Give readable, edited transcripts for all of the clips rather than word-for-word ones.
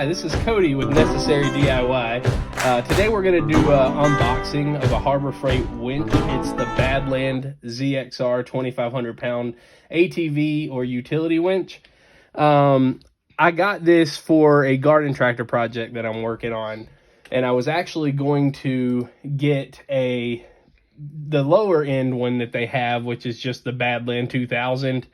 Hi, this is Cody with Necessary DIY. Today we're going to do an unboxing of a Harbor Freight winch. It's the Badlands ZXR 2,500 pound ATV or utility winch. I got this for a garden tractor project that I'm working on, and I was actually going to get the lower end one that they have, which is just the Badlands 2000.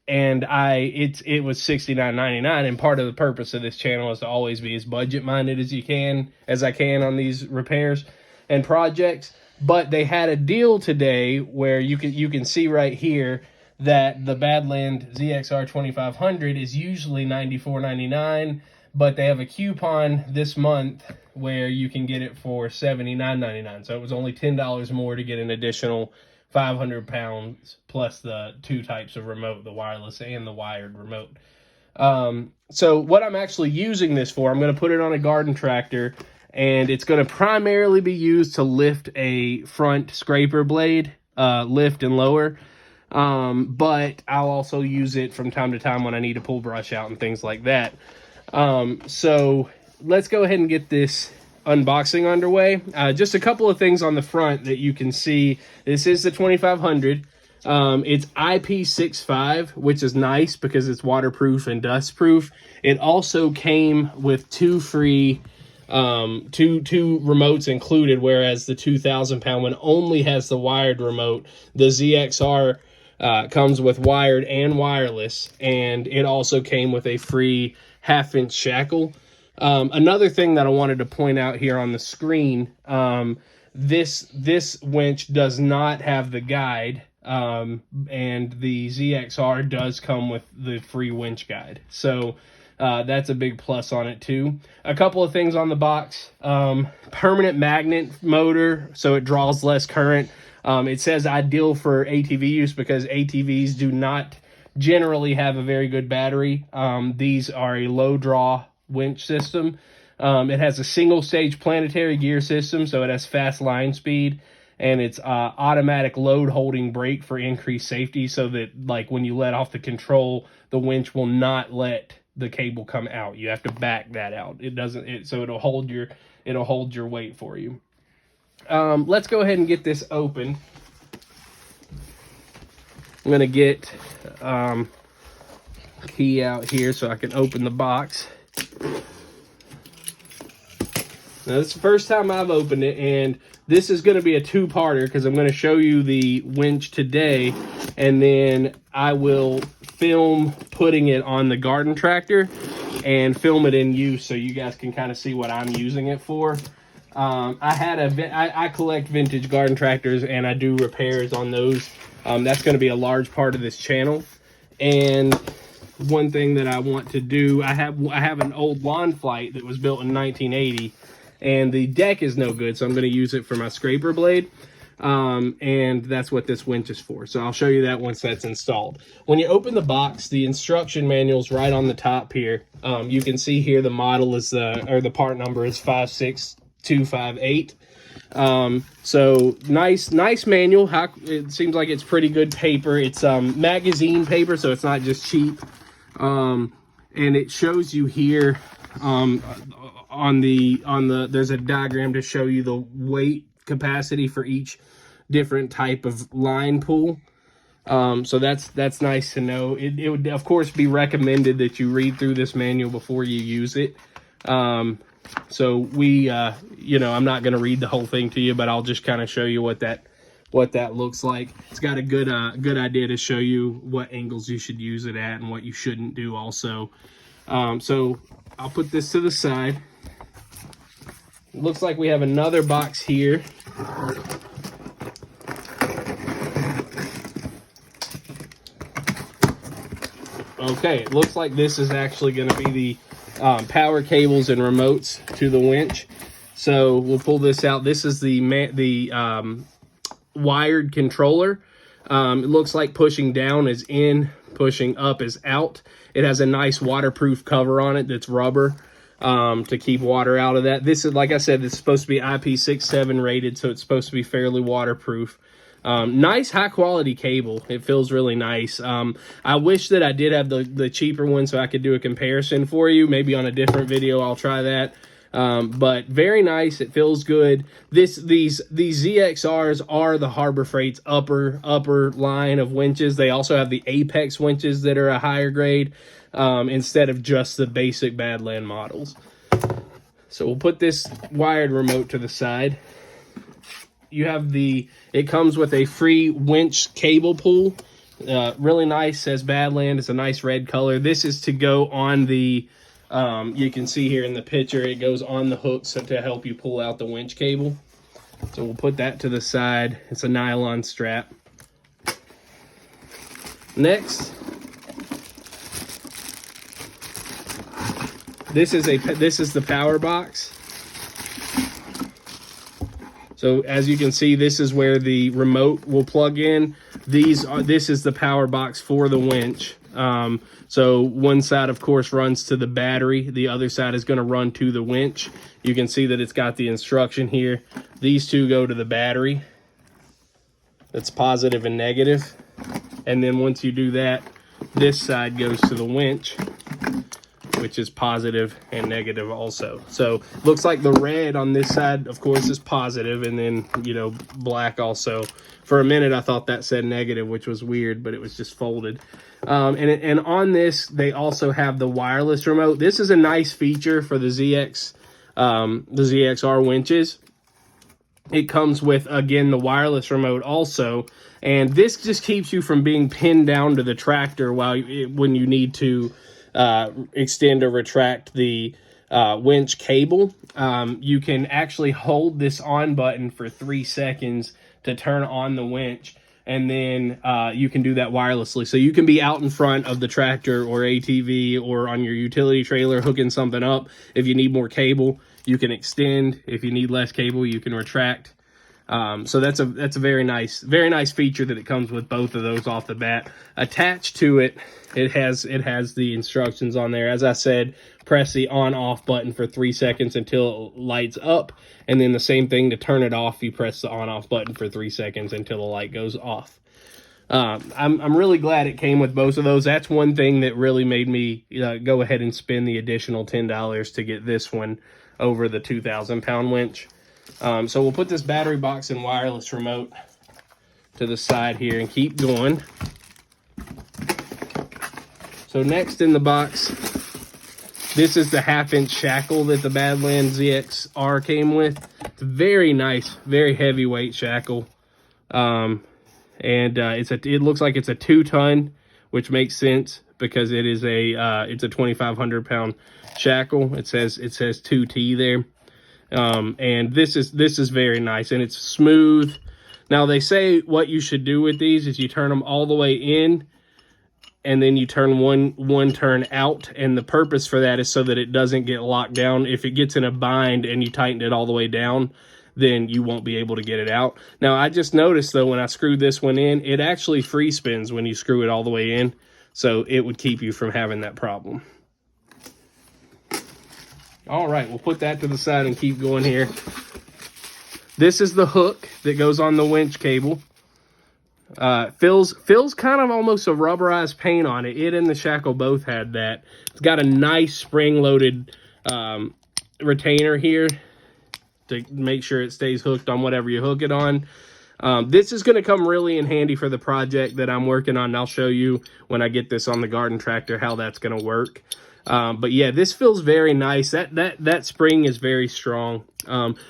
And it was $69.99, and part of the purpose of this channel is to always be as budget minded as I can on these repairs and projects. But they had a deal today where you can see right here that the Badlands ZXR 2500 is usually $94.99, but they have a coupon this month where you can get it for $79.99. So it was only $10 more to get an additional 500 pounds plus the two types of remote, the wireless and the wired remote. So what I'm actually using this for, I'm going to put it on a garden tractor, and it's going to primarily be used to lift a front scraper blade, lift and lower. But I'll also use it from time to time when I need to pull brush out and things like that. So let's go ahead and get this unboxing underway. Just a couple of things on the front that you can see. This is the 2500. It's IP65, which is nice because it's waterproof and dust proof. It also came with two free two remotes included, whereas the 2,000 pound one only has the wired remote. The ZXR comes with wired and wireless, and it also came with a free 1/2-inch shackle. Another thing that I wanted to point out here on the screen, this winch does not have the guide, and the ZXR does come with the free winch guide. So that's a big plus on it too. A couple of things on the box: permanent magnet motor, so it draws less current. It says ideal for ATV use because ATVs do not generally have a very good battery. These are a low draw winch system. It has a single stage planetary gear system, so it has fast line speed, and it's automatic load holding brake for increased safety, so that like when you let off the control, the winch will not let the cable come out. You have to back that out. So it'll hold your weight for you. Let's go ahead and get this open. I'm gonna get key out here so I can open the box. Now, this is the first time I've opened it, and this is going to be a two-parter because I'm going to show you the winch today, and then I will film putting it on the garden tractor and film it in use so you guys can kind of see what I'm using it for. I collect vintage garden tractors, and I do repairs on those. That's going to be a large part of this channel. And one thing that I want to do, I have an old lawn flight that was built in 1980, and the deck is no good, so I'm going to use it for my scraper blade, and that's what this winch is for. So I'll show you that once that's installed. When you open the box, the instruction manual's right on the top here. You can see here the model is the part number is 56258. So nice manual. It seems like it's pretty good paper. It's magazine paper, so it's not just cheap. And it shows you here there's a diagram to show you the weight capacity for each different type of line pull. So that's nice to know. It would of course be recommended that you read through this manual before you use it. So I'm not going to read the whole thing to you, but I'll just kind of show you what that looks like. It's got a good idea to show you what angles you should use it at and what you shouldn't do also. So I'll put this to the side. It looks like we have another box here. Okay, it looks like this is actually going to be the power cables and remotes to the winch. So we'll pull this out. This is the wired controller. It looks like pushing down is in, pushing up is out. It has a nice waterproof cover on it that's rubber to keep water out of that. This is, like I said, this is supposed to be IP67 rated, so it's supposed to be fairly waterproof. Nice high quality cable. It feels really nice. I wish that I did have the cheaper one so I could do a comparison for you. Maybe on a different video I'll try that. But very nice. It feels good. These ZXRs are the Harbor Freight's upper line of winches. They also have the Apex winches that are a higher grade, instead of just the basic Badland models. So we'll put this wired remote to the side. You have it comes with a free winch cable pull. Really nice, says Badland. It's a nice red color. This is to go on the, you can see here in the picture, it goes on the hooks to help you pull out the winch cable. So we'll put that to the side. It's a nylon strap. Next, this is the power box. So as you can see, this is where the remote will plug in. This is the power box for the winch. So one side, of course, runs to the battery. The other side is going to run to the winch. You can see that it's got the instruction here. These two go to the battery. That's positive and negative. And then once you do that, this side goes to the winch, which is positive and negative also. So looks like the red on this side, of course, is positive, and then, you know, black also. For a minute, I thought that said negative, which was weird, but it was just folded. And on this, they also have the wireless remote. This is a nice feature for the ZXR winches. It comes with, again, the wireless remote also, and this just keeps you from being pinned down to the tractor when you need to extend or retract the winch cable. You can actually hold this on button for 3 seconds to turn on the winch, and then you can do that wirelessly. So you can be out in front of the tractor or ATV or on your utility trailer hooking something up. If you need more cable, you can extend. If you need less cable, you can retract. So that's a very nice feature that it comes with both of those off the bat. Attached to it, it has the instructions on there. As I said, press the on-off button for 3 seconds until it lights up, and then the same thing to turn it off. You press the on-off button for 3 seconds until the light goes off. I'm really glad it came with both of those. That's one thing that really made me go ahead and spend the additional $10 to get this one over the 2,000-pound winch. So we'll put this battery box and wireless remote to the side here and keep going. So next in the box, this is the 1/2-inch shackle that the Badlands ZXR came with. It's very nice, very heavyweight shackle. It looks like it's a 2-ton, which makes sense because it's a 2,500-pound shackle. It says 2T there. And this is very nice, and it's smooth. Now they say what you should do with these is you turn them all the way in, and then you turn one turn out, and the purpose for that is so that it doesn't get locked down. If it gets in a bind and you tighten it all the way down, then you won't be able to get it out. Now I just noticed though, when I screwed this one in, it actually free spins when you screw it all the way in, so it would keep you from having that problem. All right, we'll put that to the side and keep going here. This is the hook that goes on the winch cable. Feels kind of almost a rubberized paint on it. It and the shackle both had that. It's got a nice spring-loaded retainer here to make sure it stays hooked on whatever you hook it on. This is going to come really in handy for the project that I'm working on, and I'll show you when I get this on the garden tractor how that's going to work. But yeah, this feels very nice. That spring is very strong.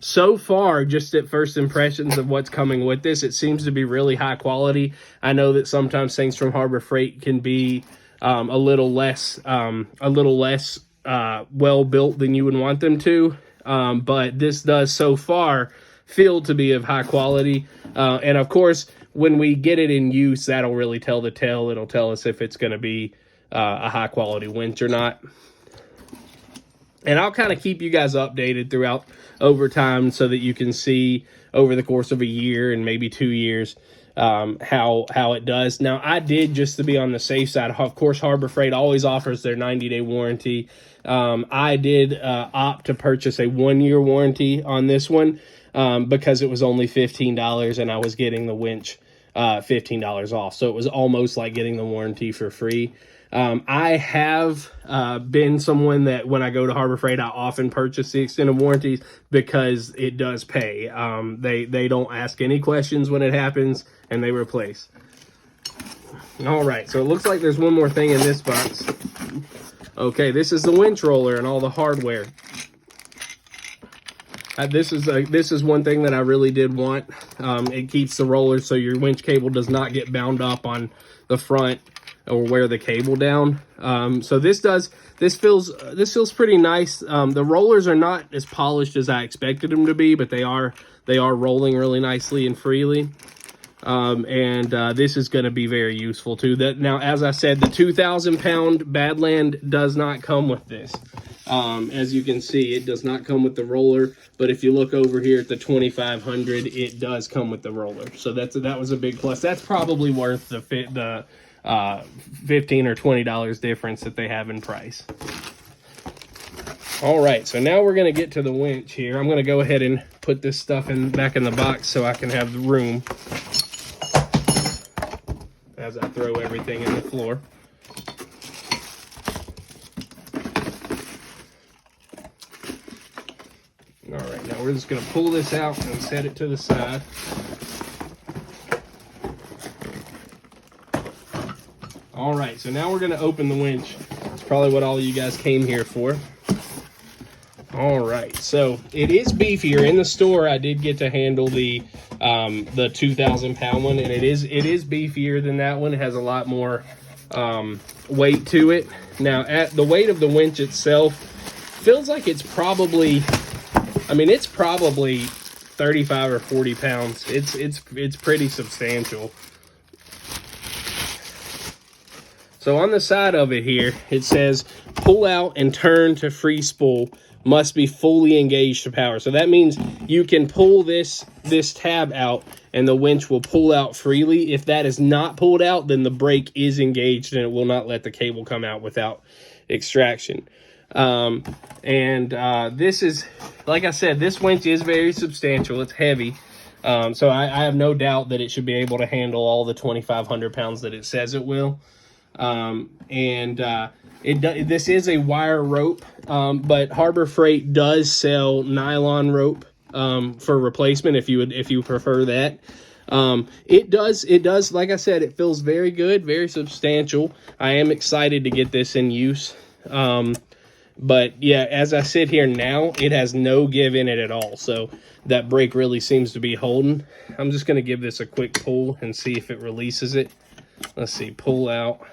So far, just at first impressions of what's coming with this, it seems to be really high quality. I know that sometimes things from Harbor Freight can be a little less well built than you would want them to. But this does so far feel to be of high quality. And of course, when we get it in use, that'll really tell the tale. It'll tell us if it's going to be a high quality winch or not. And I'll kind of keep you guys updated throughout over time so that you can see over the course of a year and maybe 2 years how it does. Now, I did, just to be on the safe side, of course, Harbor Freight always offers their 90-day warranty. I did opt to purchase a 1-year warranty on this one. because it was only $15 and I was getting the winch $15 off. So it was almost like getting the warranty for free. I have been someone that when I go to Harbor Freight, I often purchase the extended warranties because it does pay. They don't ask any questions when it happens, and they replace. All right, so it looks like there's one more thing in this box. Okay, this is the winch roller and all the hardware. This is one thing that I really did want. It keeps the roller so your winch cable does not get bound up on the front or wear the cable down. So this feels pretty nice. The rollers are not as polished as I expected them to be, but they are rolling really nicely and freely. This is going to be very useful too. Now, as I said, the 2,000-pound Badland does not come with this. As you can see, it does not come with the roller, but if you look over here at the 2,500, it does come with the roller. So that was a big plus. That's probably worth the $15 or $20 difference that they have in price. All right, so now we're going to get to the winch here. I'm going to go ahead and put this stuff back in the box so I can have the room as I throw everything in the floor. All right, now we're just going to pull this out and set it to the side. All right, so now we're going to open the winch. It's probably what all of you guys came here for. All right, so it is beefier. In the store, I did get to handle the 2,000-pound one, and it is beefier than that one. It has a lot more weight to it. Now, at the weight of the winch itself, feels like it's probably, I mean, it's probably 35 or 40 pounds. It's pretty substantial. So on the side of it here, it says pull out and turn to free spool. Must be fully engaged to power. So that means you can pull this tab out and the winch will pull out freely. If that is not pulled out, then the brake is engaged and it will not let the cable come out without extraction. This is, like I said, this winch is very substantial. It's heavy. So I have no doubt that it should be able to handle all the 2,500 pounds that it says it will. This is a wire rope, but Harbor Freight does sell nylon rope for replacement if you prefer that. It does, like I said, it feels very good, very substantial. I am excited to get this in use. But yeah, as I sit here now, it has no give in it at all. So that brake really seems to be holding. I'm just going to give this a quick pull and see if it releases it. Let's see, pull out.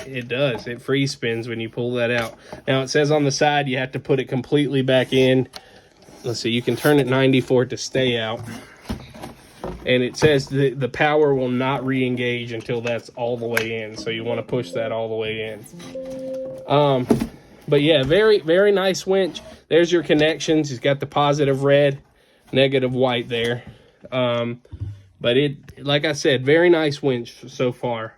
It does. It free spins when you pull that out. Now it says on the side you have to put it completely back in. Let's see, you can turn it 90 for it to stay out. And it says the power will not re-engage until that's all the way in. So you want to push that all the way in. But yeah, very, very nice winch. There's your connections. It's got the positive red, negative white there. But it, like I said, very nice winch so far.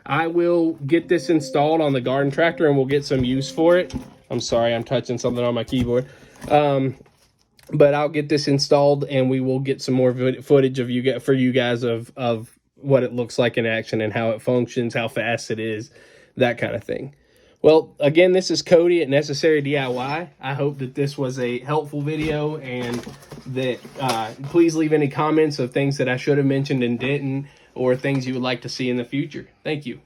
I will get this installed on the garden tractor and we'll get some use for it. I'm sorry, I'm touching something on my keyboard. But I'll get this installed and we will get some more footage of you guys of what it looks like in action and how it functions, how fast it is, that kind of thing. Well, again, this is Cody at Necessary DIY. I hope that this was a helpful video and that please leave any comments of things that I should have mentioned and didn't, or things you would like to see in the future. Thank you.